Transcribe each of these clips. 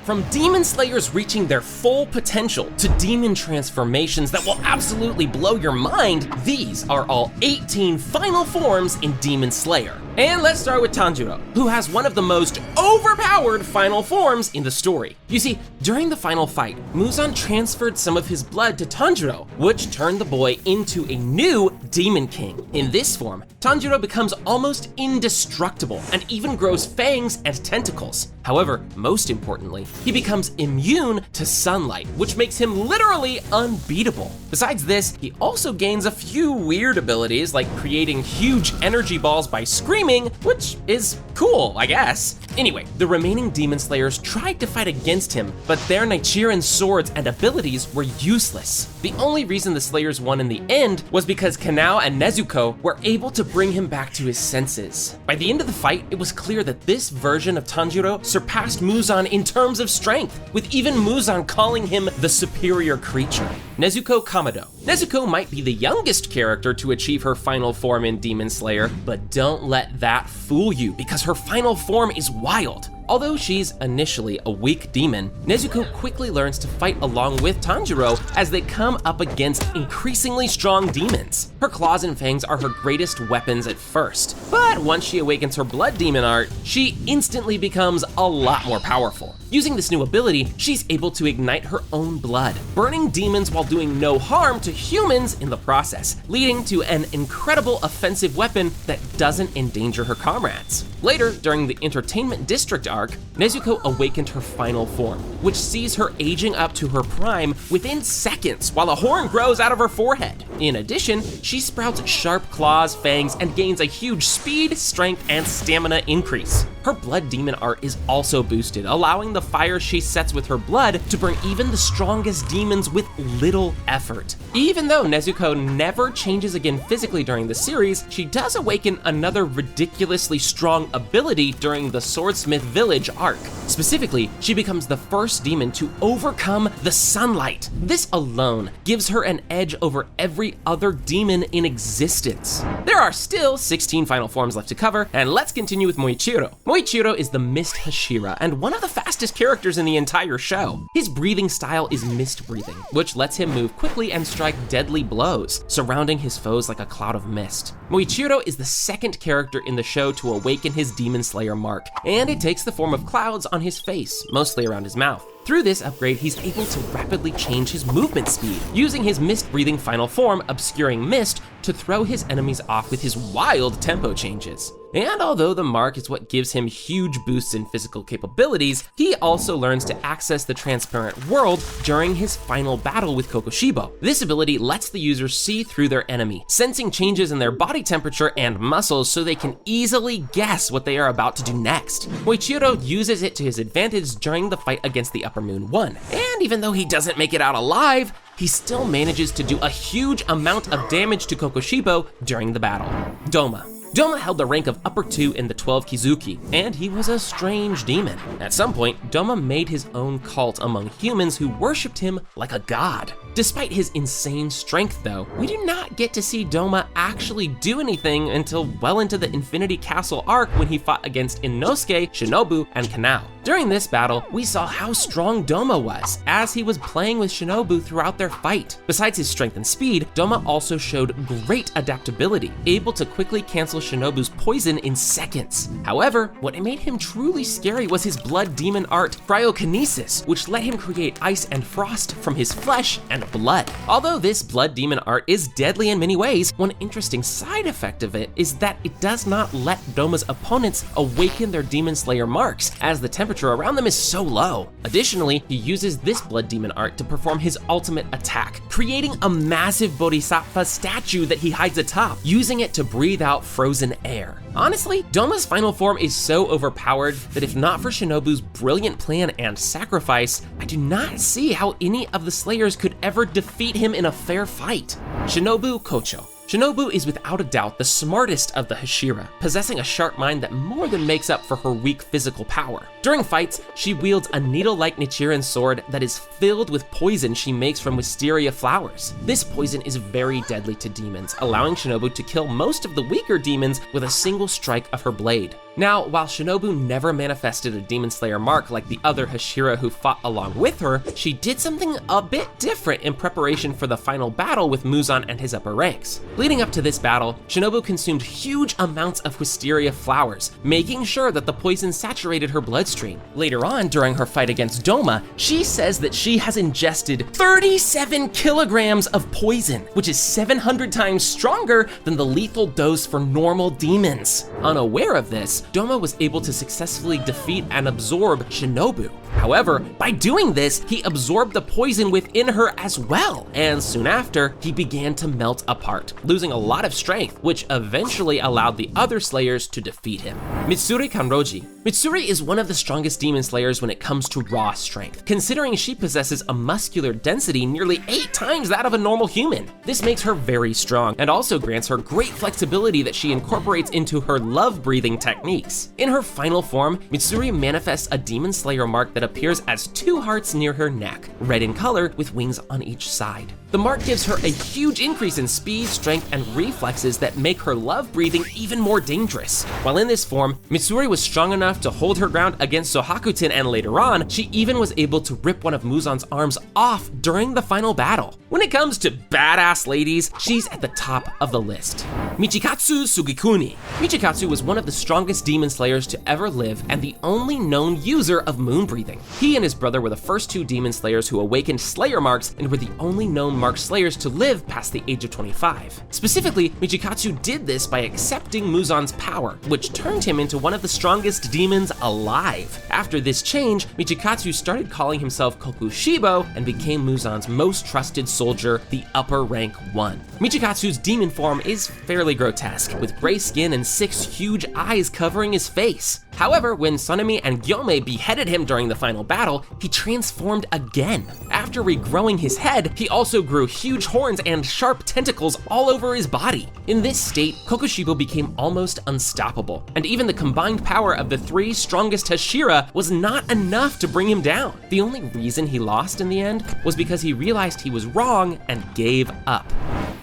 From demon slayers reaching their full potential to demon transformations that will absolutely blow your mind, these are all 18 final forms in Demon Slayer. And let's start with Tanjiro, who has one of the most overpowered final forms in the story. You see, during the final fight, Muzan transferred some of his blood to Tanjiro, which turned the boy into a new Demon King. In this form, Tanjiro becomes almost indestructible and even grows fangs and tentacles. However, most importantly, he becomes immune to sunlight, which makes him literally unbeatable. Besides this, he also gains a few weird abilities like creating huge energy balls by screaming, which is cool, I guess. Anyway, the remaining Demon Slayers tried to fight against him, but their Nichiren swords and abilities were useless. The only reason the Slayers won in the end was because Kanao and Nezuko were able to bring him back to his senses. By the end of the fight, it was clear that this version of Tanjiro surpassed Muzan in terms of strength, with even Muzan calling him the superior creature. Nezuko Kamado. Nezuko might be the youngest character to achieve her final form in Demon Slayer, but don't let that fool you, because her final form is wild. Although she's initially a weak demon, Nezuko quickly learns to fight along with Tanjiro as they come up against increasingly strong demons. Her claws and fangs are her greatest weapons at first, but once she awakens her blood demon art, she instantly becomes a lot more powerful. Using this new ability, she's able to ignite her own blood, burning demons while doing no harm to humans in the process, leading to an incredible offensive weapon that doesn't endanger her comrades. Later, during the Entertainment District arc, Nezuko awakened her final form, which sees her aging up to her prime within seconds while a horn grows out of her forehead. In addition, she sprouts sharp claws, fangs, and gains a huge speed, strength, and stamina increase. Her blood demon art is also boosted, allowing the fire she sets with her blood to burn even the strongest demons with little effort. Even though Nezuko never changes again physically during the series, she does awaken another ridiculously strong ability during the Swordsmith Village arc. Specifically, she becomes the first demon to overcome the sunlight. This alone gives her an edge over every other demon in existence. There are still 16 final forms left to cover, and let's continue with Moichiro. Moichiro is the Mist Hashira and one of the fastest characters in the entire show. His breathing style is mist breathing, which lets him move quickly and strike deadly blows, surrounding his foes like a cloud of mist. Moichiro is the second character in the show to awaken his Demon Slayer mark, and it takes the form of clouds on his face, mostly around his mouth. Through this upgrade, he's able to rapidly change his movement speed, using his mist-breathing final form, Obscuring Mist, to throw his enemies off with his wild tempo changes. And although the mark is what gives him huge boosts in physical capabilities, he also learns to access the transparent world during his final battle with Kokushibo. This ability lets the user see through their enemy, sensing changes in their body temperature and muscles so they can easily guess what they are about to do next. Moichiro uses it to his advantage during the fight against the Upper Moon 1, and even though he doesn't make it out alive, he still manages to do a huge amount of damage to Kokushibo during the battle. Doma held the rank of Upper 2 in the 12 Kizuki, and he was a strange demon. At some point, Doma made his own cult among humans who worshipped him like a god. Despite his insane strength though, we do not get to see Doma actually do anything until well into the Infinity Castle arc when he fought against Inosuke, Shinobu, and Kanao. During this battle, we saw how strong Doma was, as he was playing with Shinobu throughout their fight. Besides his strength and speed, Doma also showed great adaptability, able to quickly cancel Shinobu's poison in seconds. However, what made him truly scary was his blood demon art, Cryokinesis, which let him create ice and frost from his flesh and blood. Although this blood demon art is deadly in many ways, one interesting side effect of it is that it does not let Doma's opponents awaken their Demon Slayer marks, as the temperature around them is so low. Additionally, he uses this blood demon art to perform his ultimate attack, creating a massive bodhisattva statue that he hides atop, using it to breathe out frozen air. Honestly, Doma's final form is so overpowered that if not for Shinobu's brilliant plan and sacrifice, I do not see how any of the Slayers could ever defeat him in a fair fight. Shinobu Kocho. Shinobu is without a doubt the smartest of the Hashira, possessing a sharp mind that more than makes up for her weak physical power. During fights, she wields a needle-like Nichiren sword that is filled with poison she makes from wisteria flowers. This poison is very deadly to demons, allowing Shinobu to kill most of the weaker demons with a single strike of her blade. Now, while Shinobu never manifested a Demon Slayer mark like the other Hashira who fought along with her, she did something a bit different in preparation for the final battle with Muzan and his upper ranks. Leading up to this battle, Shinobu consumed huge amounts of wisteria flowers, making sure that the poison saturated her bloodstream. Later on, during her fight against Doma, she says that she has ingested 37 kilograms of poison, which is 700 times stronger than the lethal dose for normal demons. Unaware of this, Doma was able to successfully defeat and absorb Shinobu. However, by doing this, he absorbed the poison within her as well, and soon after, he began to melt apart, losing a lot of strength, which eventually allowed the other Slayers to defeat him. Mitsuri Kanroji. Mitsuri is one of the strongest demon slayers when it comes to raw strength, considering she possesses a muscular density nearly 8 times that of a normal human. This makes her very strong, and also grants her great flexibility that she incorporates into her love-breathing techniques. In her final form, Mitsuri manifests a demon slayer mark that appears as 2 hearts near her neck, red in color with wings on each side. The mark gives her a huge increase in speed, strength, and reflexes that make her love-breathing even more dangerous. While in this form, Mitsuri was strong enough to hold her ground against Sohakuten, and later on, she even was able to rip one of Muzan's arms off during the final battle. When it comes to badass ladies, she's at the top of the list. Michikatsu Sugikuni. Michikatsu was one of the strongest demon slayers to ever live and the only known user of moon breathing. He and his brother were the first 2 demon slayers who awakened slayer marks and were the only known marked slayers to live past the age of 25. Specifically, Michikatsu did this by accepting Muzan's power, which turned him into one of the strongest demons alive. After this change, Michikatsu started calling himself Kokushibo and became Muzan's most trusted soldier, the upper rank 1. Michikatsu's demon form is fairly grotesque, with gray skin and 6 huge eyes covering his face. However, when Sonemi and Gyome beheaded him during the final battle, he transformed again. After regrowing his head, he also grew huge horns and sharp tentacles all over his body. In this state, Kokushibo became almost unstoppable, and even the combined power of the 3 strongest Hashira was not enough to bring him down. The only reason he lost in the end was because he realized he was wrong and gave up.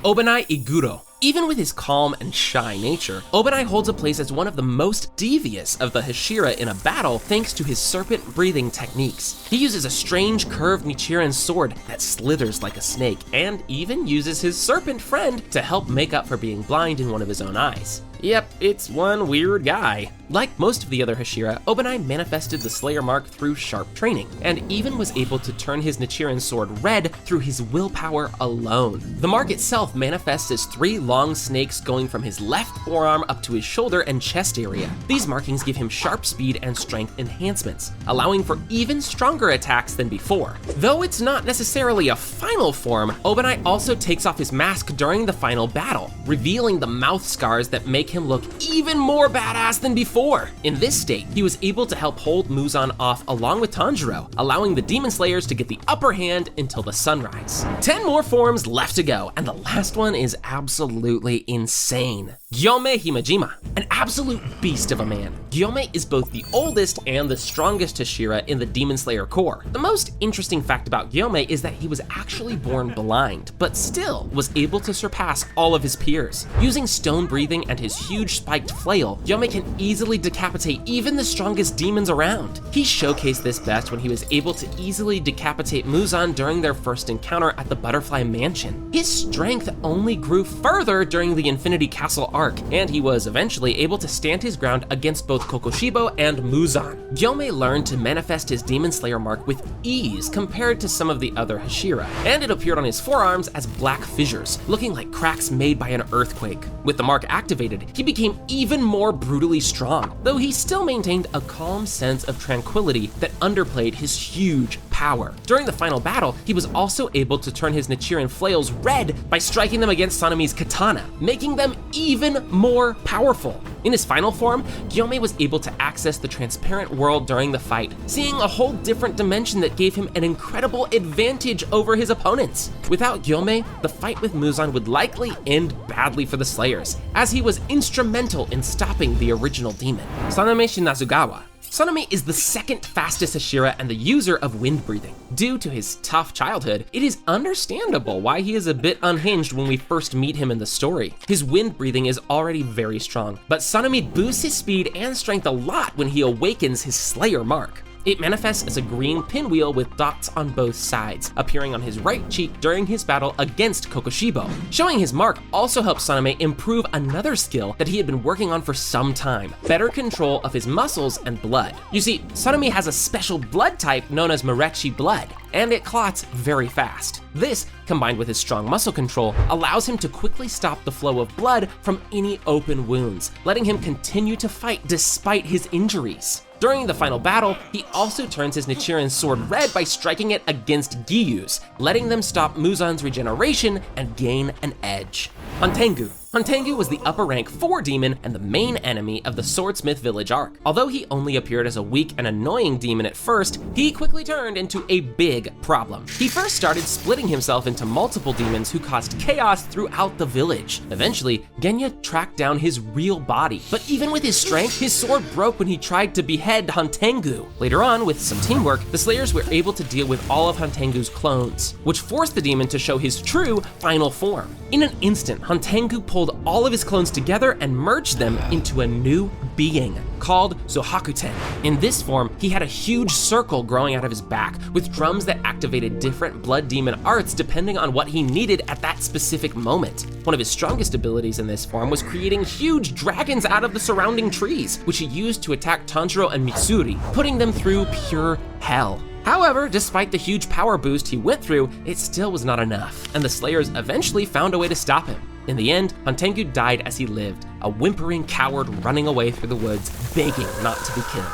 Obanai Iguro. Even with his calm and shy nature, Obanai holds a place as one of the most devious of the Hashira in a battle thanks to his serpent-breathing techniques. He uses a strange curved Nichiren sword that slithers like a snake, and even uses his serpent friend to help make up for being blind in one of his own eyes. Yep, it's one weird guy. Like most of the other Hashira, Obanai manifested the Slayer mark through sharp training, and even was able to turn his Nichiren sword red through his willpower alone. The mark itself manifests as 3 long snakes going from his left forearm up to his shoulder and chest area. These markings give him sharp speed and strength enhancements, allowing for even stronger attacks than before. Though it's not necessarily a final form, Obanai also takes off his mask during the final battle, revealing the mouth scars that make him look even more badass than before. In this state, he was able to help hold Muzan off along with Tanjiro, allowing the Demon Slayers to get the upper hand until the sunrise. 10 more forms left to go, and the last one is absolutely insane. Gyome Himejima, an absolute beast of a man. Gyome is both the oldest and the strongest Hashira in the Demon Slayer Corps. The most interesting fact about Gyome is that he was actually born blind, but still was able to surpass all of his peers. Using stone breathing and his huge spiked flail, Gyome can easily decapitate even the strongest demons around. He showcased this best when he was able to easily decapitate Muzan during their first encounter at the Butterfly Mansion. His strength only grew further during the Infinity Castle arc, and he was eventually able to stand his ground against both Kokushibo and Muzan. Gyome learned to manifest his Demon Slayer mark with ease compared to some of the other Hashira, and it appeared on his forearms as black fissures, looking like cracks made by an earthquake. With the mark activated, he became even more brutally strong, though he still maintained a calm sense of tranquility that underplayed his huge power. During the final battle, he was also able to turn his Nichiren flails red by striking them against Sanemi's katana, making them even more powerful. In his final form, Gyome was able to access the transparent world during the fight, seeing a whole different dimension that gave him an incredible advantage over his opponents. Without Gyome, the fight with Muzan would likely end badly for the Slayers, as he was instrumental in stopping the original demon. Sanemi Shinazugawa. Sanemi is the second fastest Hashira and the user of wind breathing. Due to his tough childhood, it is understandable why he is a bit unhinged when we first meet him in the story. His wind breathing is already very strong, but Sanemi boosts his speed and strength a lot when he awakens his Slayer mark. It manifests as a green pinwheel with dots on both sides, appearing on his right cheek during his battle against Kokushibo. Showing his mark also helps Sanemi improve another skill that he had been working on for some time: better control of his muscles and blood. You see, Sanemi has a special blood type known as Marechi blood, and it clots very fast. This, combined with his strong muscle control, allows him to quickly stop the flow of blood from any open wounds, letting him continue to fight despite his injuries. During the final battle, he also turns his Nichiren sword red by striking it against Gyu's, letting them stop Muzan's regeneration and gain an edge. Hantengu. Hantengu was the upper rank 4 demon and the main enemy of the Swordsmith Village arc. Although he only appeared as a weak and annoying demon at first, he quickly turned into a big problem. He first started splitting himself into multiple demons who caused chaos throughout the village. Eventually, Genya tracked down his real body, but even with his strength, his sword broke when he tried to behead Hantengu. Later on, with some teamwork, the Slayers were able to deal with all of Hantengu's clones, which forced the demon to show his true final form. In an instant, Hantengu pulled all of his clones together and merged them into a new being called Zohakuten. In this form, he had a huge circle growing out of his back with drums that activated different blood demon arts depending on what he needed at that specific moment. One of his strongest abilities in this form was creating huge dragons out of the surrounding trees, which he used to attack Tanjiro and Mitsuri, putting them through pure hell. However, despite the huge power boost he went through, it still was not enough, and the Slayers eventually found a way to stop him. In the end, Hantengu died as he lived, a whimpering coward running away through the woods, begging not to be killed.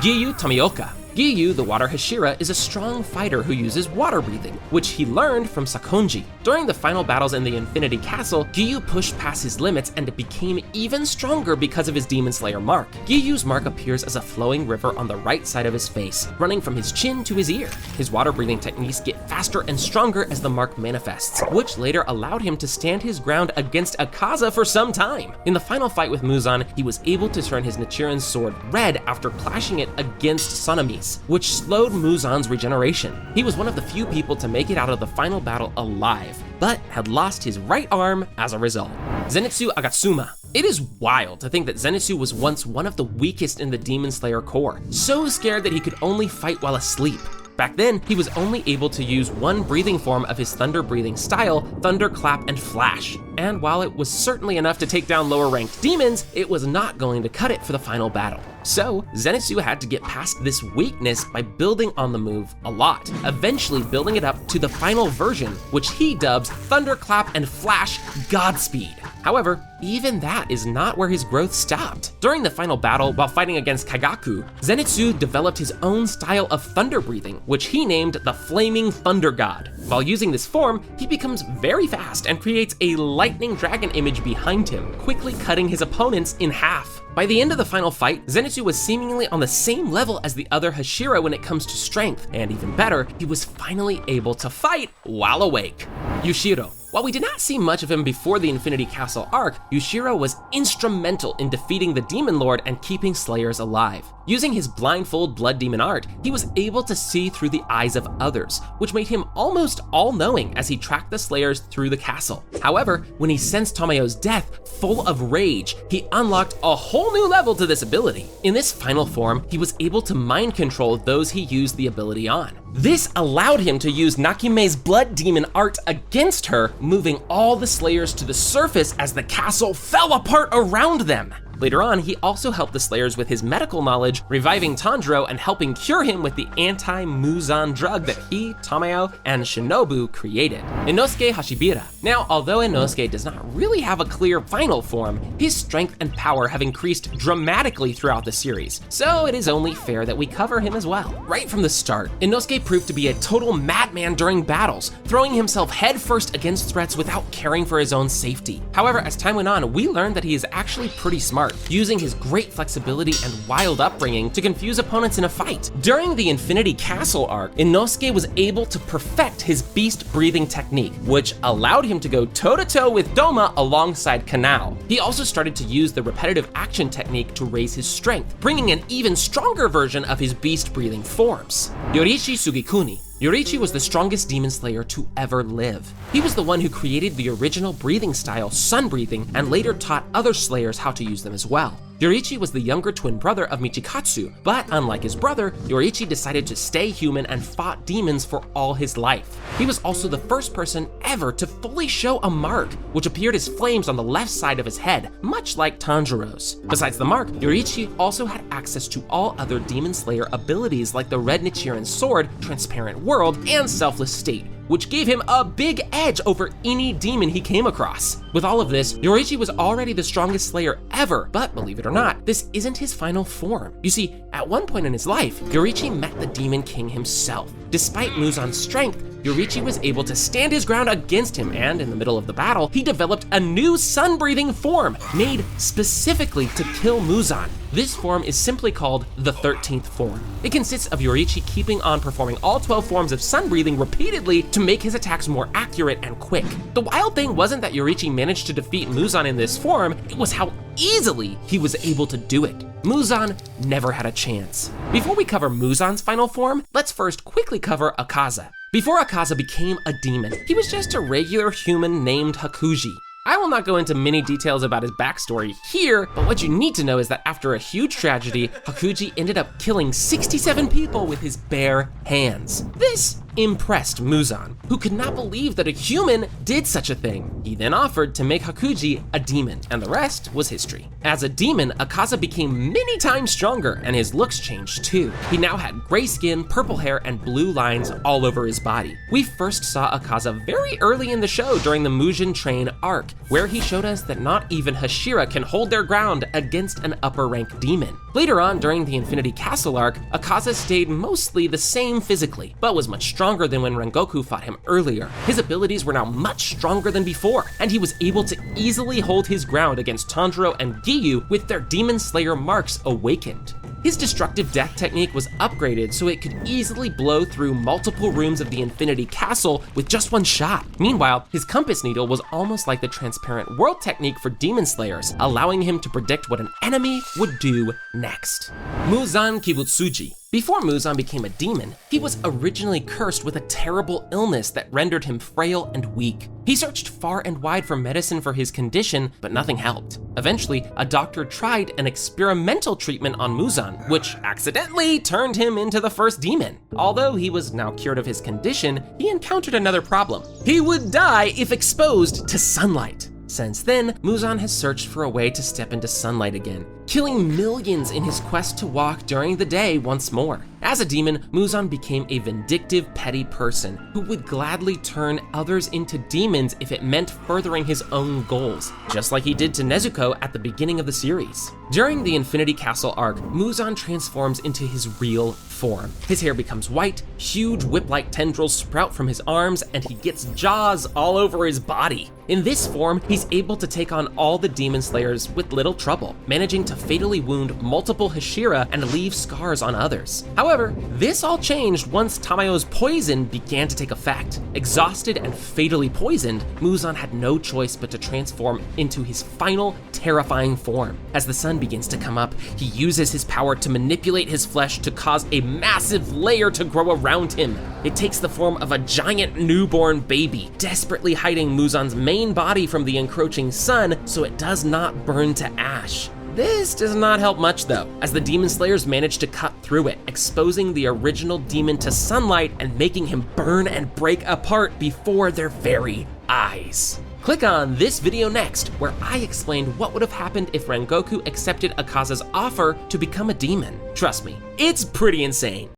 Ɡyū Tomioka. Ɡyū, the water Hashira, is a strong fighter who uses water breathing, which he learned from Sakonji. During the final battles in the Infinity Castle, Ɡyū pushed past his limits and became even stronger because of his Demon Slayer mark. Ɡyū's mark appears as a flowing river on the right side of his face, running from his chin to his ear. His water breathing techniques get faster and stronger as the mark manifests, which later allowed him to stand his ground against Akaza for some time. In the final fight with Muzan, he was able to turn his Nichiren sword red after clashing it against Sanemi's, which slowed Muzan's regeneration. He was one of the few people to make it out of the final battle alive, but had lost his right arm as a result. Zenitsu Agatsuma. It is wild to think that Zenitsu was once one of the weakest in the Demon Slayer Corps, so scared that he could only fight while asleep. Back then, he was only able to use one breathing form of his thunder breathing style, Thunderclap and Flash. And while it was certainly enough to take down lower ranked demons, it was not going to cut it for the final battle. So, Zenitsu had to get past this weakness by building on the move a lot, eventually building it up to the final version, which he dubs Thunderclap and Flash Godspeed. However, even that is not where his growth stopped. During the final battle, while fighting against Kagaku, Zenitsu developed his own style of thunder breathing, which he named the Flaming Thunder God. While using this form, he becomes very fast and creates a lightning dragon image behind him, quickly cutting his opponents in half. By the end of the final fight, Zenitsu was seemingly on the same level as the other Hashira when it comes to strength, and even better, he was finally able to fight while awake. Yushiro. While we did not see much of him before the Infinity Castle arc, Yushiro was instrumental in defeating the Demon Lord and keeping Slayers alive. Using his blindfold blood demon art, he was able to see through the eyes of others, which made him almost all-knowing as he tracked the Slayers through the castle. However, when he sensed Tomoyo's death, full of rage, he unlocked a whole new level to this ability. In this final form, he was able to mind control those he used the ability on. This allowed him to use Nakime's blood demon art against her, moving all the Slayers to the surface as the castle fell apart around them. Later on, he also helped the Slayers with his medical knowledge, reviving Tanjiro and helping cure him with the anti-muzan drug that he, Tamayo, and Shinobu created, Inosuke Hashibira. Now, although Inosuke does not really have a clear final form, his strength and power have increased dramatically throughout the series, so it is only fair that we cover him as well. Right from the start, Inosuke proved to be a total madman during battles, throwing himself headfirst against threats without caring for his own safety. However, as time went on, we learned that he is actually pretty smart, using his great flexibility and wild upbringing to confuse opponents in a fight. During the Infinity Castle arc, Inosuke was able to perfect his beast breathing technique, which allowed him to go toe-to-toe with Doma alongside Kanao. He also started to use the repetitive action technique to raise his strength, bringing an even stronger version of his beast breathing forms. Yoriichi Sugikuni. Yoriichi was the strongest demon slayer to ever live. He was the one who created the original breathing style, sun breathing, and later taught other slayers how to use them as well. Yoriichi was the younger twin brother of Michikatsu, but unlike his brother, Yoriichi decided to stay human and fought demons for all his life. He was also the first person ever to fully show a mark, which appeared as flames on the left side of his head, much like Tanjiro's. Besides the mark, Yoriichi also had access to all other demon slayer abilities like the Red Nichiren sword, transparent world, and selfless state, which gave him a big edge over any demon he came across. With all of this, Yoriichi was already the strongest slayer ever, but believe it or not, this isn't his final form. You see, at one point in his life, Yoriichi met the Demon King himself. Despite Muzan's strength, Yoriichi was able to stand his ground against him, and in the middle of the battle, he developed a new sun-breathing form made specifically to kill Muzan. This form is simply called the 13th form. It consists of Yoriichi keeping on performing all 12 forms of sun breathing repeatedly to make his attacks more accurate and quick. The wild thing wasn't that Yoriichi managed to defeat Muzan in this form, it was how easily he was able to do it. Muzan never had a chance. Before we cover Muzan's final form, let's first quickly cover 𝐿𝐈. Before 𝐿𝐈 became a demon, he was just a regular human named Hakuji. I will not go into many details about his backstory here, but what you need to know is that after a huge tragedy, Hakuji ended up killing 67 people with his bare hands. This impressed Muzan, who could not believe that a human did such a thing. He then offered to make Hakuji a demon, and the rest was history. As a demon, 𝐿𝐈 became many times stronger, and his looks changed too. He now had gray skin, purple hair, and blue lines all over his body. We first saw 𝐿𝐈 very early in the show during the Muzan Train arc, where he showed us that not even Hashira can hold their ground against an upper rank demon. Later on, during the Infinity Castle arc, 𝐿𝐈 stayed mostly the same physically, but was much stronger than when Rengoku fought him earlier. His abilities were now much stronger than before, and he was able to easily hold his ground against Tanjiro and Giyu with their Demon Slayer marks awakened. His destructive death technique was upgraded so it could easily blow through multiple rooms of the Infinity Castle with just one shot. Meanwhile, his compass needle was almost like the transparent world technique for demon slayers, allowing him to predict what an enemy would do next. Muzan Kibutsuji. Before Muzan became a demon, he was originally cursed with a terrible illness that rendered him frail and weak. He searched far and wide for medicine for his condition, but nothing helped. Eventually, a doctor tried an experimental treatment on Muzan, which accidentally turned him into the first demon. Although he was now cured of his condition, he encountered another problem. He would die if exposed to sunlight. Since then, Muzan has searched for a way to step into sunlight again, killing millions in his quest to walk during the day once more. As a demon, Muzan became a vindictive, petty person who would gladly turn others into demons if it meant furthering his own goals, just like he did to Nezuko at the beginning of the series. During the Infinity Castle arc, Muzan transforms into his real form. His hair becomes white, huge whip-like tendrils sprout from his arms, and he gets jaws all over his body. In this form, he's able to take on all the demon slayers with little trouble, managing to fatally wound multiple Hashira and leave scars on others. However, this all changed once Tamayo's poison began to take effect. Exhausted and fatally poisoned, Muzan had no choice but to transform into his final terrifying form. As the sun begins to come up, he uses his power to manipulate his flesh to cause a massive layer to grow around him. It takes the form of a giant newborn baby, desperately hiding Muzan's main body from the encroaching sun so it does not burn to ash. This does not help much though, as the demon slayers manage to cut through it, exposing the original demon to sunlight and making him burn and break apart before their very eyes. Click on this video next, where I explained what would have happened if Rengoku accepted Akaza's offer to become a demon. Trust me, it's pretty insane.